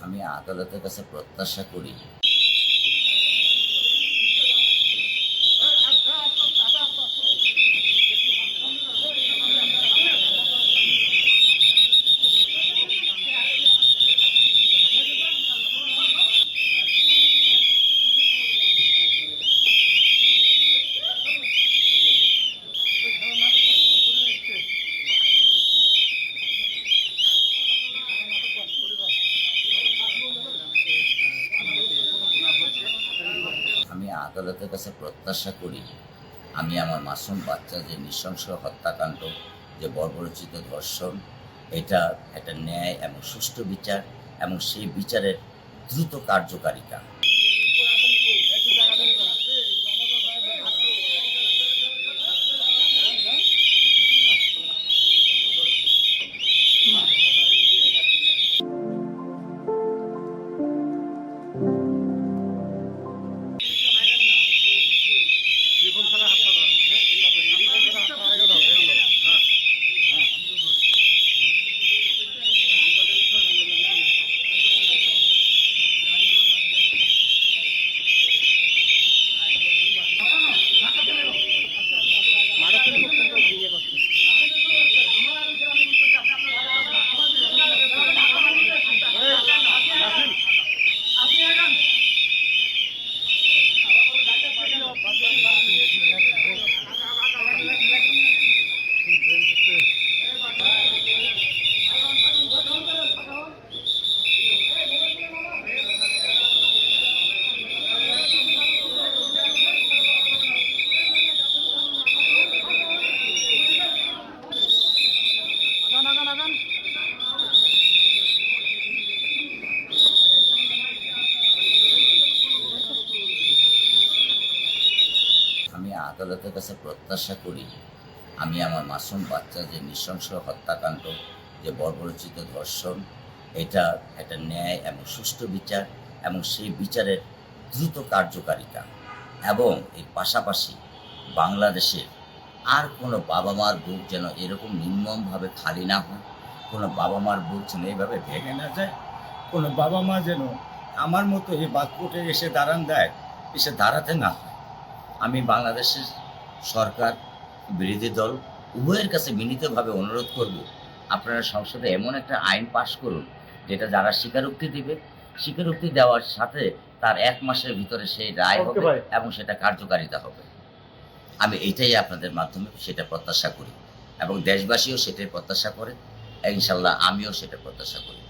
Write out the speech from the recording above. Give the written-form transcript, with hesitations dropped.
আমি আদালতের কাছে প্রত্যাশা করি আদালতের কাছে প্রত্যাশা করি আমি আমার মাসুম বাচ্চা যে নৃশংস হত্যাকাণ্ড, যে বর্বরচিত ধর্ষণ, এটা একটা ন্যায় এবং সুষ্ঠু বিচার এবং সেই বিচারের দ্রুত কার্যকারিতা। আমি আদালতের কাছে প্রত্যাশা করি আমি আমার মাসুম বাচ্চা যে নৃশংস হত্যাকাণ্ড, যে বর্বরচিত ধর্ষণ, এটা একটা ন্যায় এবং সুষ্ঠু বিচার এবং সেই বিচারের দ্রুত কার্যকারিতা। এবং এর পাশাপাশি বাংলাদেশের আর কোনো বাবা মার বুক যেন এরকম নির্মমভাবে খালি না হয়, কোনো বাবা মার বুক যেন এইভাবে ভেঙে না যায়, কোনো বাবা মা যেন আমার মতো এই বাক্যটে এসে দাঁড়াতে না হয়। আমি বাংলাদেশের সরকার, বিরোধী দল উভয়ের কাছে বিনীতভাবে অনুরোধ করব, আপনারা সংসদে এমন একটা আইন পাশ করুন যেটা যারা স্বীকারোক্তি দিবে, স্বীকারোক্তি দেওয়ার সাথে তার 1 মাসের ভিতরে সেই রায় হবে এবং সেটা কার্যকারিতা হবে। আমি এটাই আপনাদের মাধ্যমে সেটা প্রত্যাশা করি এবং দেশবাসীও সেটাই প্রত্যাশা করে। ইনশাল্লাহ আমিও সেটা প্রত্যাশা করি।